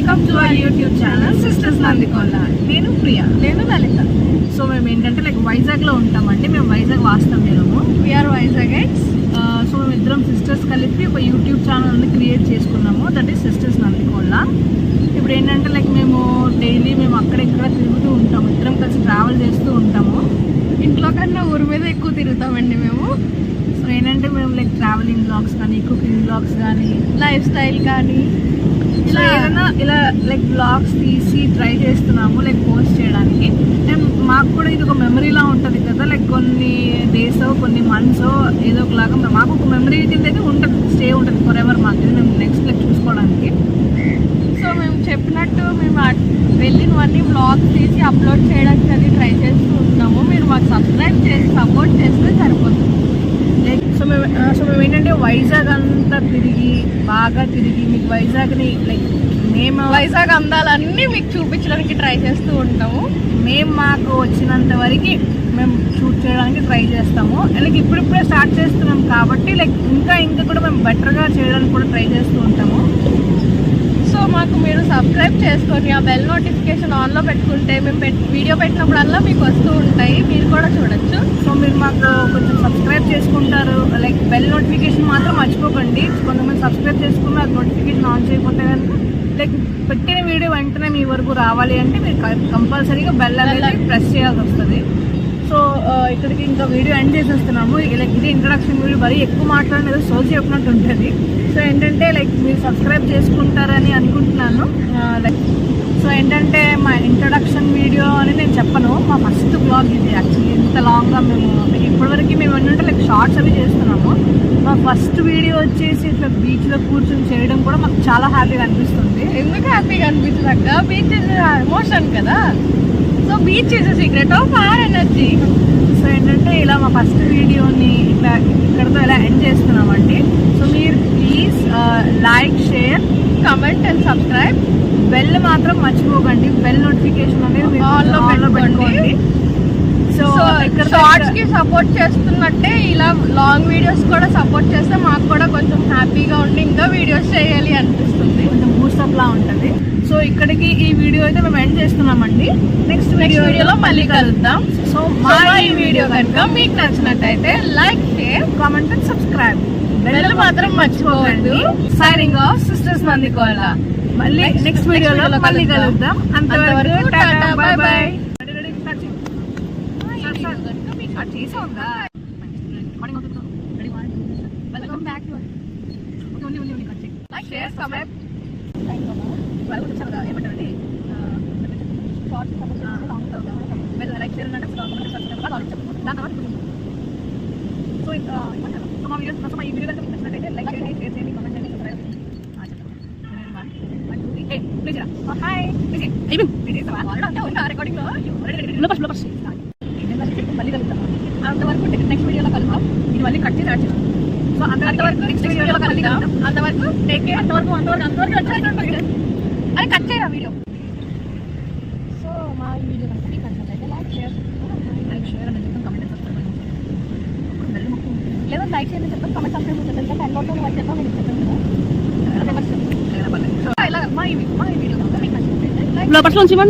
Welcome to our YouTube channel sisters Nandikonda. నేను ప్రియా, నేను లలిత. So మేము ఏంటంటే వైజాగ్లో ఉంటామండి. మేము వైజాగ్ వాస్తాం. వీఆర్ వైజాగైట్స్. సో మేము ఇద్దరం సిస్టర్స్ కలిపి ఒక యూట్యూబ్ ఛానల్ని క్రియేట్ చేసుకున్నాము. That is sisters Nandikonda. ఇప్పుడు ఏంటంటే మేము డైలీ అక్కడెక్కడ తిరుగుతూ ఉంటాము. ఇద్దరం కలిసి ట్రావెల్ చేస్తూ ఉంటాము. ఇంట్లో కన్నా ఊరి మీద ఎక్కువ తిరుగుతామండి మేము. సో ఏంటంటే మేము ట్రావెలింగ్ బ్లాగ్స్ కానీ, కుకింగ్ బ్లాగ్స్ కానీ, లైఫ్ స్టైల్ కానీ, ఇలా ఏదైనా ఇలా బ్లాగ్స్ తీసి ట్రై చేస్తున్నాము పోస్ట్ చేయడానికి. అండ్ మాకు కూడా ఇది ఒక మెమరీలా ఉంటుంది కదా. కొన్ని డేస్, కొన్ని మంత్స్ ఏదో ఒకలాగా మాకు ఒక మెమరీ కింద అయితే ఉంటుంది, స్టే ఉంటుంది ఫర్ ఎవర్. మాకు ఇది మేము నెక్స్ట్ చూసుకోవడానికి. సో మేము చెప్పినట్టు మేము వెళ్ళినవన్నీ బ్లాగ్స్ తీసి అప్లోడ్ చేయడానికి అది ట్రై చేస్తూ ఉంటాము. మీరు మాకు సబ్స్క్రైబ్ చేసి సపోర్ట్ చేస్తే సరిపోతుంది. సో మేము ఏంటంటే వైజాగ్ అంతా బాగా తిరిగి మీకు వైజాగ్ని మేము వైజాగ్ అందాలన్నీ మీకు చూపించడానికి ట్రై చేస్తూ ఉంటాము. మేము మాకు వచ్చినంత వరకు మేము షూట్ చేయడానికి ట్రై చేస్తాము. ఇప్పుడిప్పుడే స్టార్ట్ చేస్తున్నాం కాబట్టి ఇంకా కూడా మేము బెటర్గా చేయడానికి కూడా ట్రై చేస్తూ ఉంటాము. సో మాకు మీరు సబ్స్క్రైబ్ చేసుకొని ఆ బెల్ నోటిఫికేషన్ ఆన్లో పెట్టుకుంటే మేము వీడియో పెట్టినప్పుడల్లా మీకు వస్తూ ఉంటాయి, మీరు కూడా చూడొచ్చు. సో మీరు మాకు కొంచెం సబ్స్క్రైబ్ చేసుకుంటారు. బెల్ నోటిఫికేషన్ మాత్రం మర్చిపోకండి. కొంతమంది సబ్స్క్రైబ్ చేసుకున్న అది నోటిఫికేషన్ ఆన్ చేయకపోతే కనుక పెట్టిన వీడియో వెంటనే మీ వరకు రావాలి అంటే మీరు కంపల్సరీగా బెల్ అనేది ప్రెస్ చేయాల్సి వస్తుంది. సో ఇక్కడికి ఇంకా వీడియో ఎండ్ చేసేస్తున్నాము. ఇది ఇంట్రడక్షన్ వీడియో. మరీ ఎక్కువ మాట్లాడినది సోచి చెప్పినట్టు ఉంటుంది. సో ఏంటంటే మీరు సబ్స్క్రైబ్ చేసుకుంటారని అనుకుంటున్నాను. సో ఏంటంటే మా ఇంట్రడక్షన్ వీడియో అని నేను చెప్పను. మా ఫస్ట్ బ్లాగ్ ఇది. యాక్చువల్లీ ఇంత లాంగ్గా ఇప్పటివరకు మేము ఏంటంటే షార్ట్స్ అవి చేస్తున్నాము. మా ఫస్ట్ వీడియో వచ్చేసి ఇట్లా బీచ్లో కూర్చొని చేయడం కూడా మాకు చాలా హ్యాపీగా అనిపిస్తుంది. ఎందుకు హ్యాపీగా అనిపిస్తుంది అక్క? బీచ్ ఇస్ ఎమోషన్ కదా. So beach is secret of our energy. So ఏంటంటే ఇలా మా ఫస్ట్ వీడియోని ఇక్కడతో ఇలా ఎండ్ చేస్తున్నామండి. సో మీరు please like, share, comment and subscribe. Bell మాత్రం మర్చిపోకండి. బెల్ నోటిఫికేషన్ అనేది ఆన్లో పెట్టుకోండి. సో షార్ట్స్ కి సపోర్ట్ చేస్తున్నట్టే ఇలా లాంగ్ వీడియోస్ కూడా సపోర్ట్ చేస్తే మాకు కూడా కొంచెం హ్యాపీగా ఉండి ఇంకా వీడియోస్ చేయాలి అనిపిస్తుంది, కొంచెం బూస్టప్ లా ఉంటుంది. సో ఇక్కడికి ఈ వీడియో అయితే మేము ఎండ్ చేస్తున్నామండి. నెక్స్ట్ వీడియోలో మళ్ళీ కలుద్దాం. సో మా ఈ వీడియో కనుక మీకు నచ్చినట్టయితే like, share, comment and subscribe. Bell మాత్రం మర్చిపోవద్దు. Signing off sisters Nandikonda. మళ్ళీ నెక్స్ట్ వీడియోలో మళ్ళీ కలుద్దాం. అంతవరకు Tata, by by. Welcome back to like, share, comment. ఏమంటారండి లైక్ షేర్ అంటే సో ఇంకా మా వీడియోస్ కోసం ఈ వీడియో కనుక మీకు నచ్చినట్టయితే లైక్ చేయండి, షేర్ చేయండి, కామెంట్ చేయండి, సబ్స్క్రైబ్ చేయండి. హాయ్ రికార్డింగ్ మళ్ళీ కలుగుతాం. అంతవరకు నెక్స్ట్ వీడియోలో కలుద్దాం. ఇది మళ్ళీ కట్ చేసి యాడ్ చేస్తాం. సో అంతవరకు నెక్స్ట్ వీడియోలో కలుద్దాం. అంతవరకు టేక్ కేర్. అంతవరకు అది కట్ చేయరా వీడియో. సో మా వీడియో కనుక మీకు నచ్చినట్టయితే లైక్, షేర్ అని చెప్తాం, కమెంట్ సబ్స్క్రైబ్ లేదా లైక్ చేయండి చెప్తాం, కమెంట్ సబ్స్క్రైబ్ చెప్తాం. ఇంకా 10 లోపల వాళ్ళు చెప్తాం, మీకు చెప్తాం కదా. ఇలా మా ఈ వీడియో కనుక మీకు నచ్చినట్టయితే లోపల నుంచి ఇప్పుడు